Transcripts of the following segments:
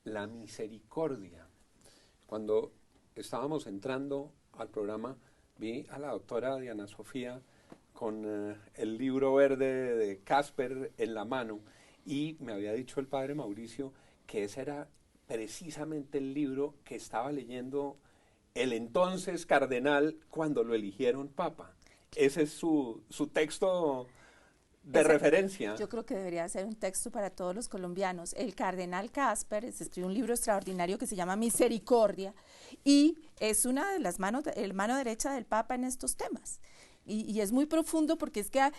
la misericordia. Cuando estábamos entrando al programa, vi a la doctora Diana Sofía con el libro verde de Casper en la mano, y me había dicho el padre Mauricio que ese era precisamente el libro que estaba leyendo el entonces cardenal cuando lo eligieron papa. Ese es su texto de referencia. Yo creo que debería ser un texto para todos los colombianos. El cardenal Casper escribió un libro extraordinario que se llama Misericordia, y es una de las manos, el mano derecha del Papa en estos temas. Y es muy profundo, porque es que,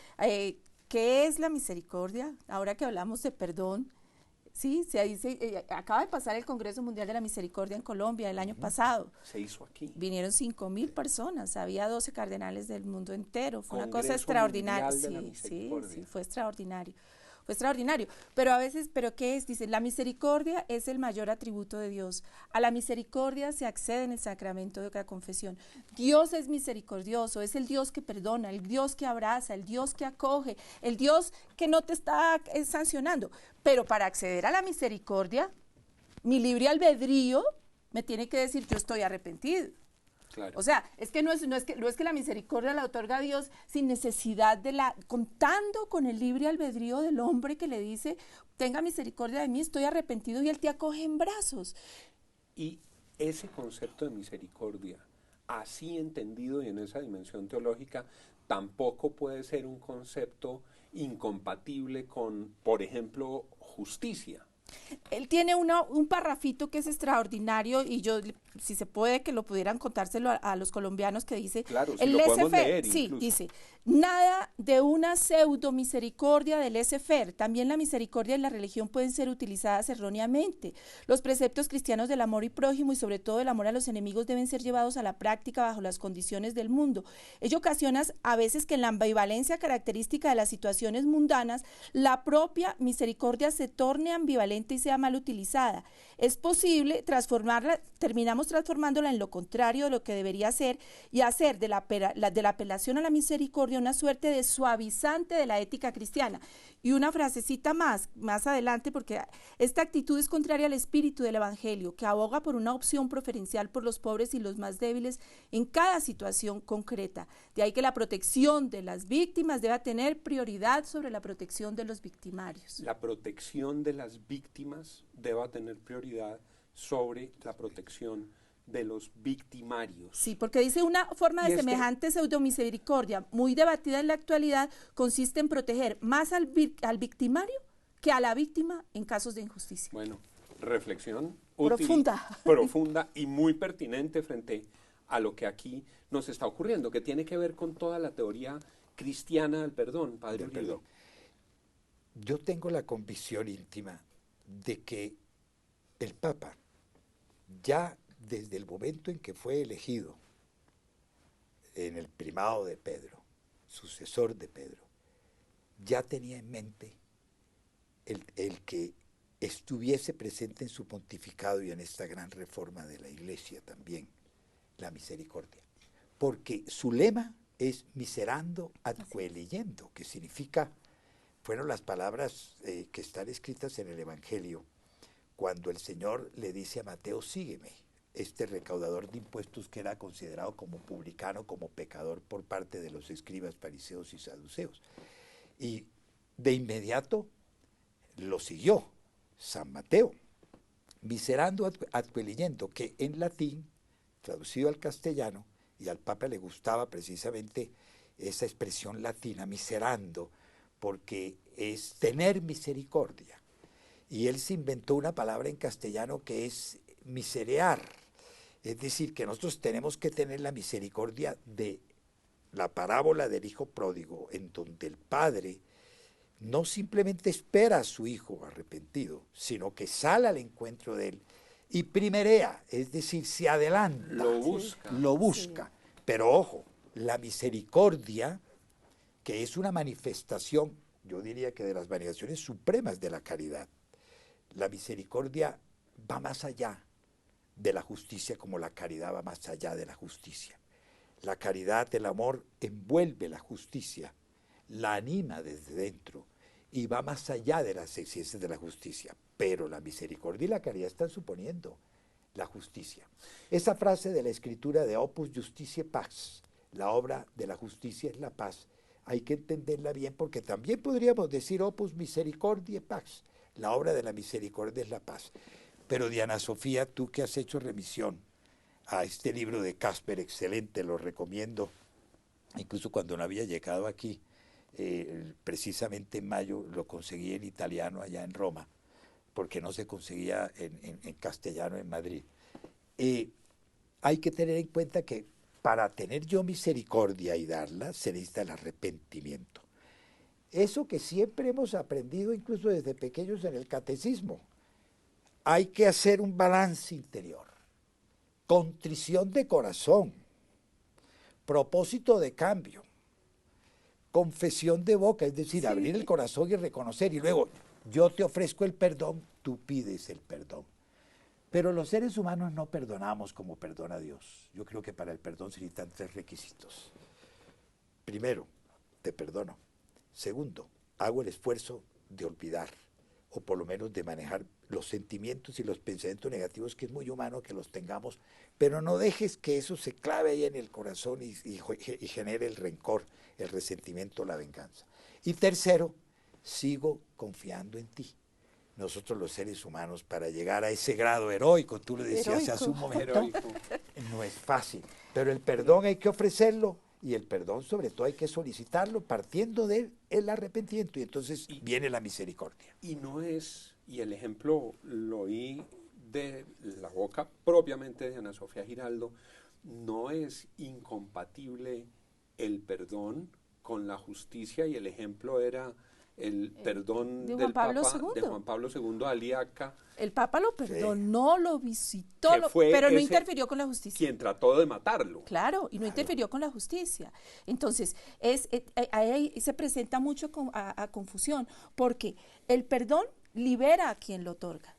¿qué es la misericordia? Ahora que hablamos de perdón, sí, se dice, acaba de pasar el Congreso Mundial de la Misericordia en Colombia el año pasado. Se hizo aquí. Vinieron 5.000 personas, había 12 cardenales del mundo entero. Fue Congreso una cosa extraordinaria. Sí, fue extraordinario. Fue extraordinario. Pero a veces, ¿pero qué es? Dicen, la misericordia es el mayor atributo de Dios. A la misericordia se accede en el sacramento de la confesión. Dios es misericordioso, es el Dios que perdona, el Dios que abraza, el Dios que acoge, el Dios que no te está sancionando. Pero para acceder a la misericordia, mi libre albedrío me tiene que decir, yo estoy arrepentido. Claro. O sea, es que no es que la misericordia la otorga Dios sin necesidad contando con el libre albedrío del hombre que le dice, tenga misericordia de mí, estoy arrepentido, y él te acoge en brazos. Y ese concepto de misericordia, así entendido y en esa dimensión teológica, tampoco puede ser un concepto incompatible con, por ejemplo, justicia. Él tiene un parrafito que es extraordinario, y yo, si se puede, que lo pudieran contárselo a los colombianos, que dice, claro, si lo podemos leer sí, dice, nada de una pseudo misericordia del laissez-faire. También la misericordia y la religión pueden ser utilizadas erróneamente. Los preceptos cristianos del amor y prójimo, y sobre todo el amor a los enemigos, deben ser llevados a la práctica bajo las condiciones del mundo. Ello ocasiona a veces que en la ambivalencia característica de las situaciones mundanas, la propia misericordia se torne ambivalente y sea mal utilizada. Es posible transformarla, terminamos transformándola en lo contrario de lo que debería ser, y hacer de la apelación a la misericordia una suerte de suavizante de la ética cristiana. Y una frasecita más adelante, porque esta actitud es contraria al espíritu del Evangelio, que aboga por una opción preferencial por los pobres y los más débiles en cada situación concreta. De ahí que la protección de las víctimas deba tener prioridad sobre la protección de los victimarios. La protección de las víctimas deba tener prioridad sobre la protección de los victimarios. Sí, porque dice, una forma de semejante pseudomisericordia muy debatida en la actualidad consiste en proteger más al victimario que a la víctima en casos de injusticia. Bueno, reflexión profunda y muy pertinente frente a lo que aquí nos está ocurriendo, que tiene que ver con toda la teoría cristiana del perdón, padre Uribe. Yo tengo la convicción íntima de que el Papa, ya desde el momento en que fue elegido en el primado de Pedro, sucesor de Pedro, ya tenía en mente el que estuviese presente en su pontificado y en esta gran reforma de la Iglesia también, la misericordia. Porque su lema es miserando ad coeliyendo, que significa, fueron las palabras que están escritas en el Evangelio, cuando el Señor le dice a Mateo, sígueme, este recaudador de impuestos que era considerado como publicano, como pecador por parte de los escribas, fariseos y saduceos. Y de inmediato lo siguió San Mateo, miserando ad coeliyendo, que en latín, traducido al castellano, y al Papa le gustaba precisamente esa expresión latina, miserando, porque es tener misericordia. Y él se inventó una palabra en castellano que es miserear, es decir, que nosotros tenemos que tener la misericordia de la parábola del hijo pródigo, en donde el padre no simplemente espera a su hijo arrepentido, sino que sale al encuentro de él y primerea, es decir, se adelanta, lo busca. Sí. Pero ojo, la misericordia, que es una manifestación, yo diría que de las manifestaciones supremas de la caridad, la misericordia va más allá de la justicia, como la caridad va más allá de la justicia. La caridad, el amor, envuelve la justicia, la anima desde dentro y va más allá de las exigencias de la justicia. pero la misericordia y la caridad están suponiendo la justicia. Esa frase de la escritura de Opus Justitiae Pax, la obra de la justicia es la paz, hay que entenderla bien porque también podríamos decir Opus Misericordiae Pax, la obra de la misericordia es la paz. Pero Diana Sofía, tú que has hecho remisión a este libro de Casper, excelente, lo recomiendo, incluso cuando no había llegado aquí, precisamente en mayo lo conseguí en italiano allá en Roma, porque no se conseguía en castellano en Madrid. Hay que tener en cuenta que para tener yo misericordia y darla, se necesita el arrepentimiento. Eso que siempre hemos aprendido, incluso desde pequeños en el catecismo, hay que hacer un balance interior, contrición de corazón, propósito de cambio, confesión de boca, es decir, abrir el corazón y reconocer, y luego yo te ofrezco el perdón, tú pides el perdón. Pero los seres humanos no perdonamos como perdona Dios. Yo creo que para el perdón se necesitan 3 requisitos. Primero, te perdono. Segundo, hago el esfuerzo de olvidar, o por lo menos de manejar los sentimientos y los pensamientos negativos, que es muy humano que los tengamos, pero no dejes que eso se clave ahí en el corazón y genere el rencor, el resentimiento, la venganza. Y tercero, sigo confiando en ti. Nosotros los seres humanos, para llegar a ese grado heroico, tú lo decías hace un momento, no es fácil, pero el perdón hay que ofrecerlo, y el perdón sobre todo hay que solicitarlo partiendo del arrepentimiento, y entonces viene la misericordia. Y no es, y el ejemplo lo oí de la boca propiamente de Ana Sofía Giraldo, no es incompatible el perdón con la justicia, y el ejemplo era el perdón de del Juan Pablo Papa, II. de Juan Pablo II a Aliaca. El Papa lo perdonó, lo visitó, fue pero no interfirió con la justicia. Quien trató de matarlo. Claro, y no interfirió con la justicia. Entonces, ahí se presenta mucho a confusión, porque el perdón libera a quien lo otorga.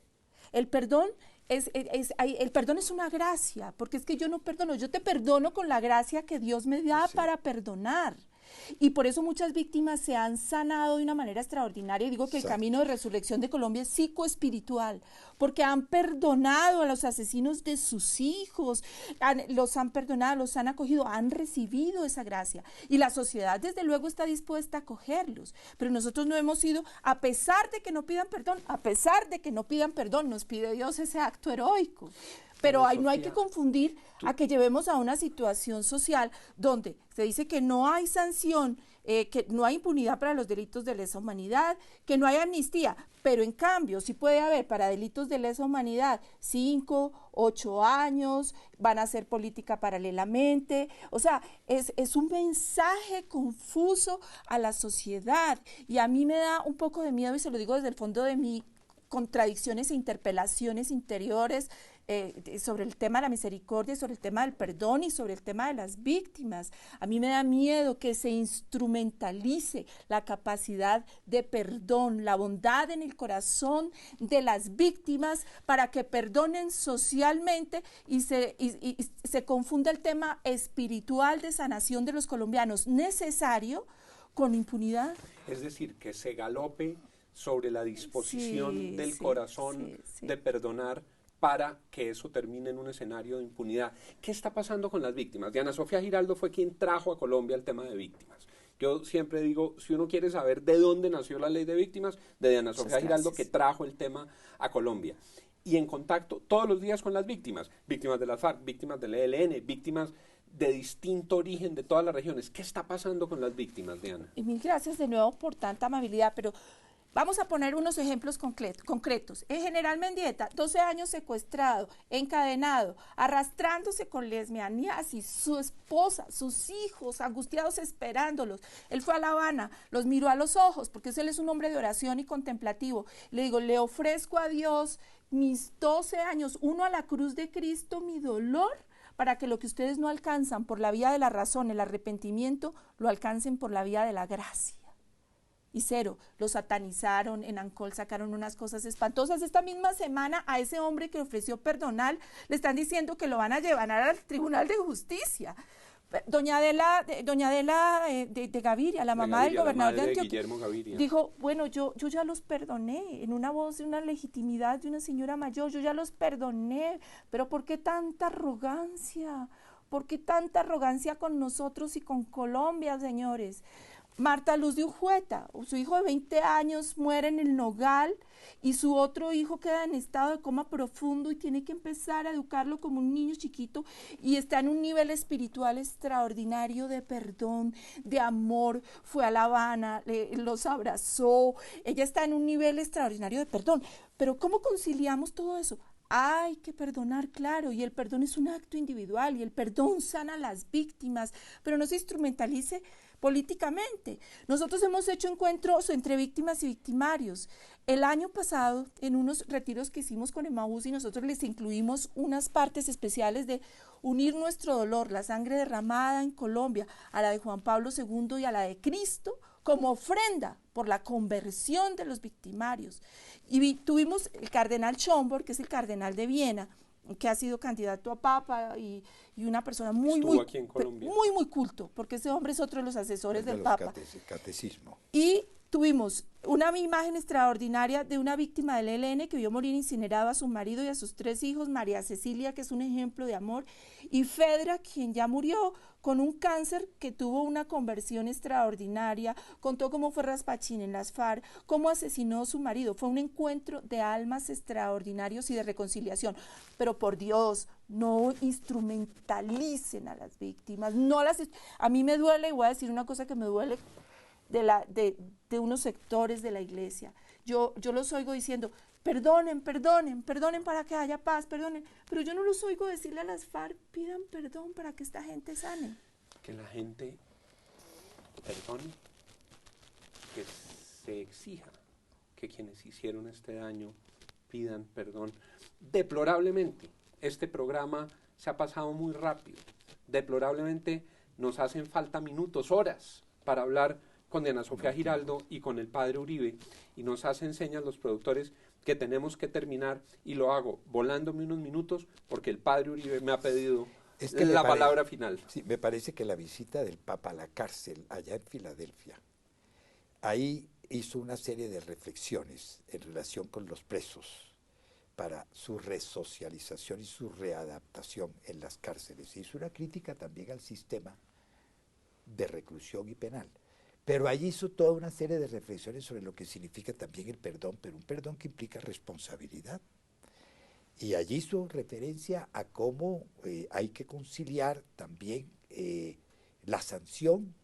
El perdón el perdón es una gracia, porque es que yo no perdono, yo te perdono con la gracia que Dios me da para perdonar. Y por eso muchas víctimas se han sanado de una manera extraordinaria. Y digo que el camino de resurrección de Colombia es psicoespiritual, porque han perdonado a los asesinos de sus hijos, los han perdonado, los han acogido, han recibido esa gracia. Y la sociedad desde luego está dispuesta a acogerlos. Pero nosotros no hemos ido, a pesar de que no pidan perdón, nos pide Dios ese acto heroico. Pero no hay que confundir a que llevemos a una situación social donde se dice que no hay sanción, que no hay impunidad para los delitos de lesa humanidad, que no hay amnistía, pero en cambio sí puede haber para delitos de lesa humanidad 5, 8 años, van a hacer política paralelamente. O sea, es un mensaje confuso a la sociedad, y a mí me da un poco de miedo, y se lo digo desde el fondo de mis contradicciones e interpelaciones interiores, sobre el tema de la misericordia, sobre el tema del perdón y sobre el tema de las víctimas. A mí me da miedo que se instrumentalice la capacidad de perdón, la bondad en el corazón de las víctimas para que perdonen socialmente, y se confunda el tema espiritual de sanación de los colombianos necesario con impunidad. Es decir, que se galope sobre la disposición del corazón de perdonar, para que eso termine en un escenario de impunidad. ¿Qué está pasando con las víctimas? Diana Sofía Giraldo fue quien trajo a Colombia el tema de víctimas. Yo siempre digo, si uno quiere saber de dónde nació la ley de víctimas, de Diana Sofía Giraldo, que trajo el tema a Colombia. Y en contacto todos los días con las víctimas de las FARC, víctimas del ELN, víctimas de distinto origen de todas las regiones. ¿Qué está pasando con las víctimas, Diana? Y mil gracias de nuevo por tanta amabilidad, pero vamos a poner unos ejemplos concretos. En General Mendieta, 12 años secuestrado, encadenado, arrastrándose con lesbianías, su esposa, sus hijos, angustiados esperándolos. Él fue a La Habana, los miró a los ojos, porque él es un hombre de oración y contemplativo. Le digo, le ofrezco a Dios mis 12 años, uno a la cruz de Cristo, mi dolor, para que lo que ustedes no alcanzan por la vía de la razón, el arrepentimiento, lo alcancen por la vía de la gracia. Y cero, lo satanizaron, en Ancol sacaron unas cosas espantosas. Esta misma semana a ese hombre que ofreció perdonar, le están diciendo que lo van a llevar al Tribunal de Justicia, Doña Adela de Gaviria, la mamá del gobernador de Antioquia, Guillermo Gaviria, dijo, bueno, yo ya los perdoné, en una voz de una legitimidad de una señora mayor, yo ya los perdoné, pero ¿por qué tanta arrogancia? ¿Por qué tanta arrogancia con nosotros y con Colombia, señores? Marta Luz de Ujueta, su hijo de 20 años muere en el Nogal y su otro hijo queda en estado de coma profundo y tiene que empezar a educarlo como un niño chiquito y está en un nivel espiritual extraordinario de perdón, de amor. Fue a La Habana, los abrazó, ella está en un nivel extraordinario de perdón. Pero ¿cómo conciliamos todo eso? Hay que perdonar, claro, y el perdón es un acto individual y el perdón sana a las víctimas, pero no se instrumentalice políticamente. Nosotros hemos hecho encuentros entre víctimas y victimarios. El año pasado, en unos retiros que hicimos con Emaús, y nosotros les incluimos unas partes especiales de unir nuestro dolor, la sangre derramada en Colombia, a la de Juan Pablo II y a la de Cristo, como ofrenda por la conversión de los victimarios. Y tuvimos el cardenal Schomburg, que es el cardenal de Viena, que ha sido candidato a papa y una persona muy culto, porque ese hombre es otro de los asesores del papa. Catecismo. Y tuvimos una imagen extraordinaria de una víctima del ELN que vio morir incinerado a su marido y a sus 3 hijos, María Cecilia, que es un ejemplo de amor, y Fedra, quien ya murió con un cáncer, que tuvo una conversión extraordinaria, contó cómo fue raspachín en las FARC, cómo asesinó a su marido. Fue un encuentro de almas extraordinarios y de reconciliación. Pero por Dios, no instrumentalicen a las víctimas. A mí me duele, y voy a decir una cosa que me duele, de unos sectores de la iglesia. Yo los oigo diciendo, perdonen para que haya paz, perdonen, pero yo no los oigo decirle a las FARC, pidan perdón para que esta gente sane. Que la gente perdone, que se exija que quienes hicieron este daño pidan perdón. Deplorablemente, este programa se ha pasado muy rápido. Deplorablemente nos hacen falta minutos, horas, para hablar con Diana Sofía Giraldo y con el padre Uribe, y nos hacen señas los productores que tenemos que terminar, y lo hago volándome unos minutos porque el padre Uribe me ha pedido la palabra final. Sí, me parece que la visita del Papa a la cárcel allá en Filadelfia, ahí hizo una serie de reflexiones en relación con los presos para su resocialización y su readaptación en las cárceles. Hizo una crítica también al sistema de reclusión y penal. Pero allí hizo toda una serie de reflexiones sobre lo que significa también el perdón, pero un perdón que implica responsabilidad. Y allí hizo referencia a cómo hay que conciliar también la sanción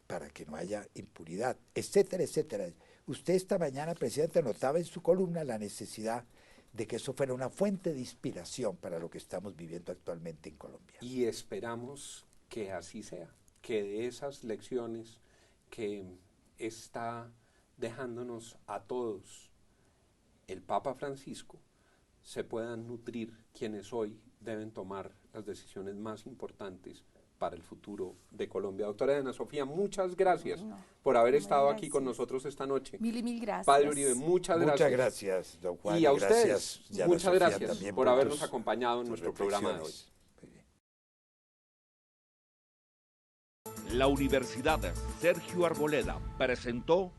para que no haya impunidad, etcétera, etcétera. Usted esta mañana, presidente, notaba en su columna la necesidad de que eso fuera una fuente de inspiración para lo que estamos viviendo actualmente en Colombia. Y esperamos que así sea, que de esas lecciones que está dejándonos a todos el Papa Francisco se puedan nutrir quienes hoy deben tomar las decisiones más importantes para el futuro de Colombia. Doctora Diana Sofía, muchas gracias por haber estado aquí con nosotros esta noche. Mil gracias. Padre Uribe, muchas gracias. Muchas gracias, don Juan. Y a ustedes, muchas gracias por habernos tus, acompañado en nuestro programa de hoy. La Universidad Sergio Arboleda presentó